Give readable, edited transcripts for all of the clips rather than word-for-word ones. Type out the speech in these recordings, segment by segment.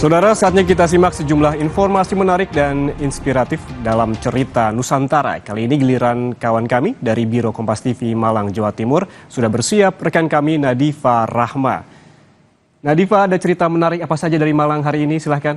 Saudara, saatnya kita simak sejumlah informasi menarik dan inspiratif dalam cerita Nusantara. Kali ini giliran kawan kami dari Biro Kompas TV Malang, Jawa Timur. Sudah bersiap rekan kami Nadifa Rahma. Nadifa, ada cerita menarik apa saja dari Malang hari ini? Silahkan.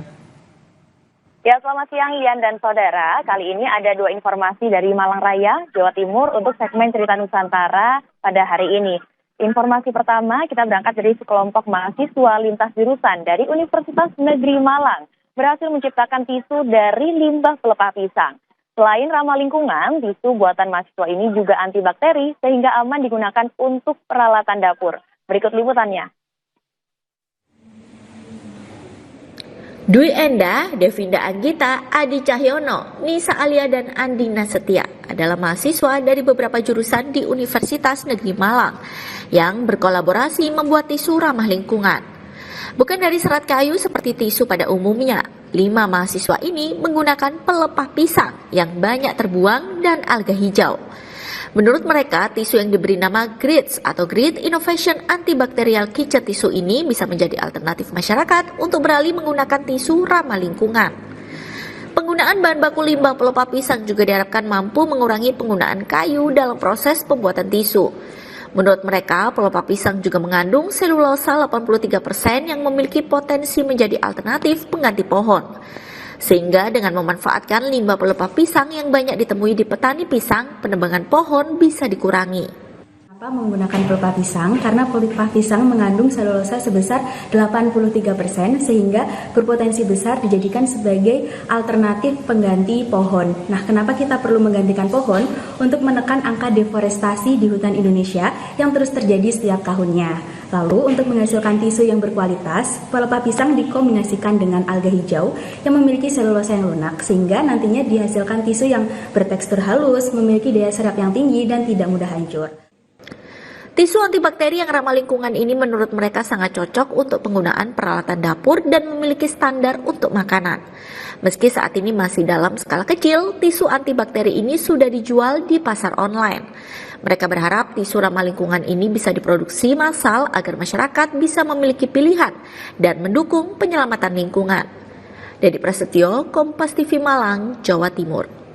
Ya, selamat siang Ian dan saudara. Kali ini ada dua informasi dari Malang Raya, Jawa Timur untuk segmen cerita Nusantara pada hari ini. Informasi pertama, kita berangkat dari sekelompok mahasiswa lintas jurusan dari Universitas Negeri Malang berhasil menciptakan tisu dari limbah pelepah pisang. Selain ramah lingkungan, tisu buatan mahasiswa ini juga antibakteri sehingga aman digunakan untuk peralatan dapur. Berikut liputannya. Dwi Enda, Devinda Anggita, Adi Cahyono, Nisa Alia, dan Andina Setia adalah mahasiswa dari beberapa jurusan di Universitas Negeri Malang yang berkolaborasi membuat tisu ramah lingkungan. Bukan dari serat kayu seperti tisu pada umumnya, 5 mahasiswa ini menggunakan pelepah pisang yang banyak terbuang dan alga hijau. Menurut mereka, tisu yang diberi nama GRITS atau Grid Innovation Antibacterial Kitchen Tissue ini bisa menjadi alternatif masyarakat untuk beralih menggunakan tisu ramah lingkungan. Penggunaan bahan baku limbah pelepah pisang juga diharapkan mampu mengurangi penggunaan kayu dalam proses pembuatan tisu. Menurut mereka, pelepah pisang juga mengandung selulosa 83% yang memiliki potensi menjadi alternatif pengganti pohon. Sehingga dengan memanfaatkan limbah pelepah pisang yang banyak ditemui di petani pisang, penebangan pohon bisa dikurangi. Kenapa menggunakan pelepah pisang? Karena pelepah pisang mengandung selulosa sebesar 83% sehingga berpotensi besar dijadikan sebagai alternatif pengganti pohon. Nah, kenapa kita perlu menggantikan pohon? Untuk menekan angka deforestasi di hutan Indonesia yang terus terjadi setiap tahunnya. Lalu untuk menghasilkan tisu yang berkualitas, pelepah pisang dikombinasikan dengan alga hijau yang memiliki selulosa yang lunak sehingga nantinya dihasilkan tisu yang bertekstur halus, memiliki daya serap yang tinggi dan tidak mudah hancur. Tisu antibakteri yang ramah lingkungan ini menurut mereka sangat cocok untuk penggunaan peralatan dapur dan memiliki standar untuk makanan. Meski saat ini masih dalam skala kecil, tisu antibakteri ini sudah dijual di pasar online. Mereka berharap tisu ramah lingkungan ini bisa diproduksi massal agar masyarakat bisa memiliki pilihan dan mendukung penyelamatan lingkungan. Dedi Prasetyo, Kompas TV Malang, Jawa Timur.